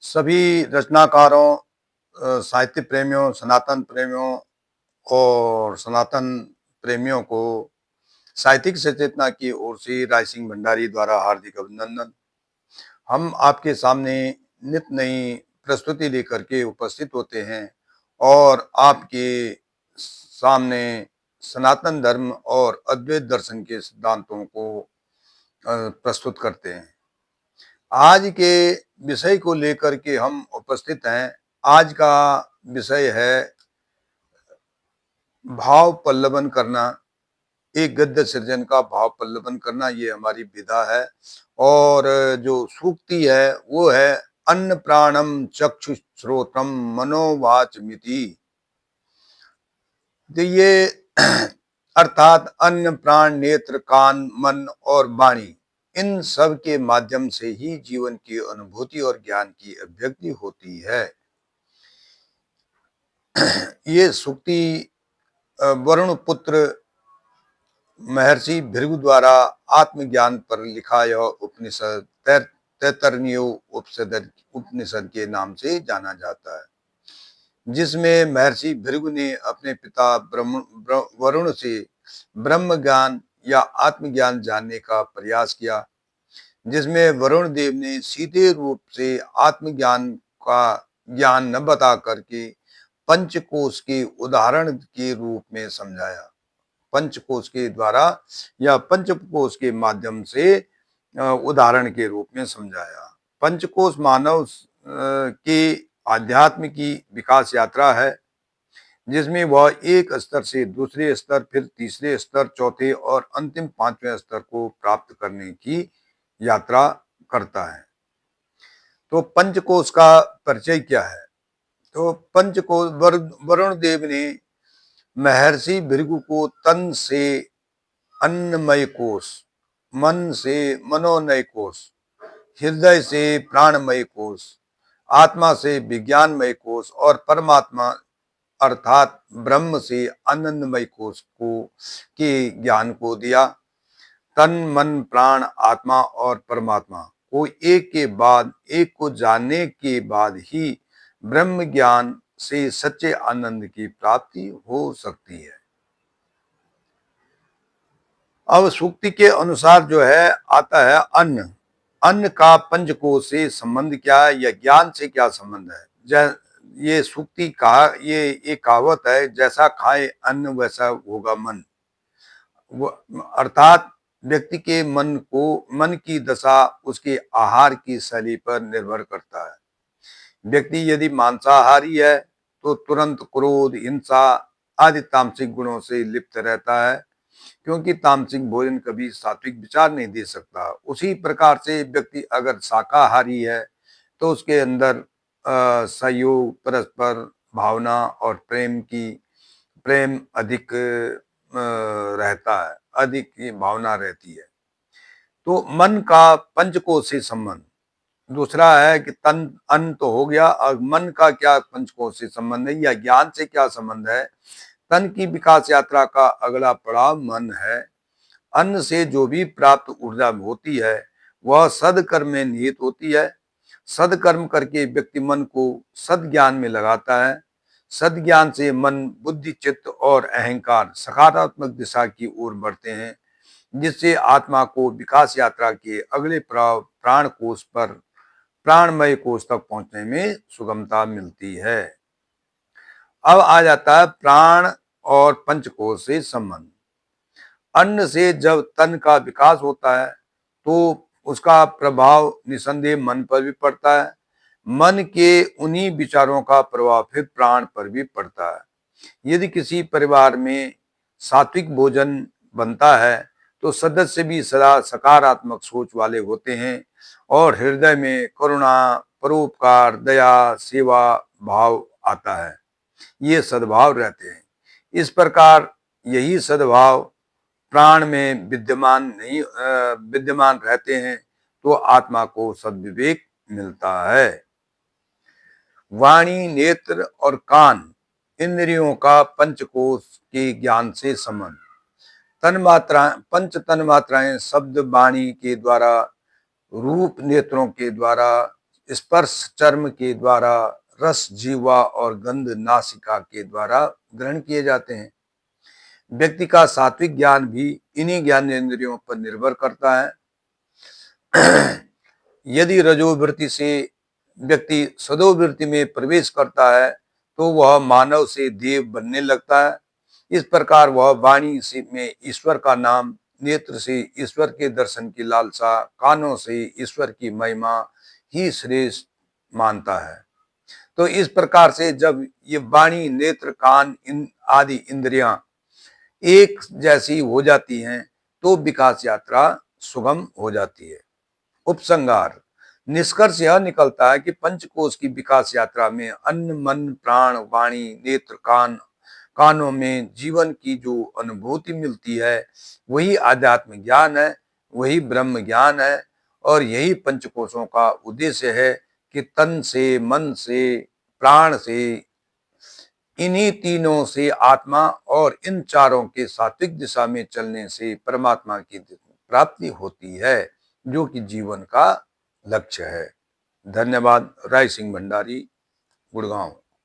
सभी रचनाकारों, साहित्य प्रेमियों, सनातन प्रेमियों और सनातन प्रेमियों को साहित्यिक सचेतना की ओर से राय सिंह भंडारी द्वारा हार्दिक अभिनंदन। हम आपके सामने नित नई प्रस्तुति लेकर के उपस्थित होते हैं और आपके सामने सनातन धर्म और अद्वैत दर्शन के सिद्धांतों को प्रस्तुत करते हैं। आज के विषय को लेकर के हम उपस्थित हैं। आज का विषय है भाव पल्लवन करना, एक गद्य सृजन का भाव पल्लवन करना। ये हमारी विधा है और जो सूक्ति है वो है अन्न प्राणम चक्षु श्रोत्रम मनोवाच मिति। तो ये अर्थात अन्न प्राण नेत्र कान मन और वाणी, इन सब के माध्यम से ही जीवन की अनुभूति और ज्ञान की अभिव्यक्ति होती है। ये सूक्ति वरुण पुत्र महर्षि भृगु द्वारा आत्मज्ञान पर लिखा यह उपनिषद तैतरनीय उपनिषद के नाम से जाना जाता है, जिसमें महर्षि भृगु ने अपने पिता वरुण से ब्रह्म ज्ञान या आत्मज्ञान जानने का प्रयास किया, जिसमें वरुण देव ने सीधे रूप से आत्मज्ञान का ज्ञान न बता करके पंचकोश के उदाहरण के रूप में समझाया। पंचकोश के द्वारा या पंचकोश के माध्यम से उदाहरण के रूप में समझाया। पंचकोश मानव के आध्यात्म की विकास यात्रा है, जिसमें वह एक स्तर से दूसरे स्तर, फिर तीसरे स्तर, चौथे और अंतिम पांचवें स्तर को प्राप्त करने की यात्रा करता है। तो पंचकोश का परिचय क्या है? तो पंचकोश वरुण देव ने महर्षि भृगु को तन से अन्नमय कोश, मन से मनोनय कोश, हृदय से प्राणमय कोश, आत्मा से विज्ञानमय कोश और परमात्मा अर्थात ब्रह्म से आनंदमय कोश को के ज्ञान को दिया। तन मन प्राण आत्मा और परमात्मा को एक के बाद एक को जानने के बाद ही ब्रह्म ज्ञान से सच्चे आनंद की प्राप्ति हो सकती है। अब सूक्ति के अनुसार जो है आता है अन्न। अन्न का पंचकोश से संबंध क्या है या ज्ञान से क्या संबंध है? ये सूक्ति का ये एक कहावत है, जैसा खाए अन्न वैसा होगा मन। अर्थात व्यक्ति के मन की दशा उसके आहार की शैली पर निर्भर करता है। व्यक्ति यदि मांसाहारी है तो तुरंत क्रोध, हिंसा आदि तामसिक गुणों से लिप्त रहता है, क्योंकि तामसिक भोजन कभी सात्विक विचार नहीं दे सकता। उसी प्रकार से व्यक्ति अगर शाकाहारी है तो उसके अंदर सहयोग, परस्पर भावना और प्रेम अधिक रहता है, अधिक की भावना रहती है। तो मन का पंचकोश से संबंध। दूसरा है कि तन अन्न तो हो गया, और मन का क्या पंचकोश से संबंध है या ज्ञान से क्या संबंध है? तन की विकास यात्रा का अगला पड़ाव मन है। अन्न से जो भी प्राप्त ऊर्जा होती है वह सदकर्म में निहित होती है। सदकर्म करके व्यक्ति मन को सद्ज्ञान में लगाता है। सद्ज्ञान से मन, बुद्धि, चित्त और अहंकार सकारात्मक दिशा की ओर बढ़ते हैं, जिससे आत्मा को विकास यात्रा के अगले पड़ाव प्राण कोश पर प्राणमय कोश तक पहुंचने में सुगमता मिलती है। अब आ जाता है प्राण और पंचकोश से संबंध। अन्न से जब तन का विकास होता है तो उसका प्रभाव निसंदेह मन पर भी पड़ता है। मन के उन्हीं विचारों का प्रभाव फिर प्राण पर भी पड़ता है। यदि किसी परिवार में सात्विक भोजन बनता है तो सदस्य भी सदा सकारात्मक सोच वाले होते हैं और हृदय में करुणा, परोपकार, दया, सेवा भाव आता है। ये सद्भाव रहते हैं। इस प्रकार यही सद्भाव प्राण में विद्यमान रहते हैं तो आत्मा को सद्विवेक मिलता है। वाणी, नेत्र और कान इंद्रियों का पंचकोश के ज्ञान से संबंध। पंच तन मात्राएं शब्द वाणी के द्वारा, रूप नेत्रों के द्वारा, स्पर्श चर्म के द्वारा, रस जीवा और गंध नासिका के द्वारा ग्रहण किए जाते हैं। व्यक्ति का सात्विक ज्ञान भी इन्हीं ज्ञानेंद्रियों पर निर्भर करता है। यदि रजोवृत्ति से व्यक्ति सदोवृत्ति में प्रवेश करता है तो वह मानव से देव बनने लगता है। इस प्रकार वह वाणी से में ईश्वर का नाम, नेत्र से ईश्वर के दर्शन की लालसा, कानों से ईश्वर की महिमा ही श्रेष्ठ मानता है। तो इस प्रकार से जब ये वाणी, नेत्र, कान आदि इंद्रियां एक जैसी हो जाती हैं तो विकास यात्रा सुगम हो जाती है। उपसंहार, निष्कर्ष यह निकलता है कि पंचकोश की विकास यात्रा में अन्न, मन, प्राण, वाणी, नेत्र, कानों में जीवन की जो अनुभूति मिलती है वही आध्यात्म ज्ञान है, वही ब्रह्म ज्ञान है। और यही पंचकोशों का उद्देश्य है कि तन से, मन से, प्राण से, इन्हीं तीनों से आत्मा और इन चारों के सात्विक दिशा में चलने से परमात्मा की प्राप्ति होती है, जो कि जीवन का लक्ष्य है। धन्यवाद। राय सिंह भंडारी, गुड़गांव।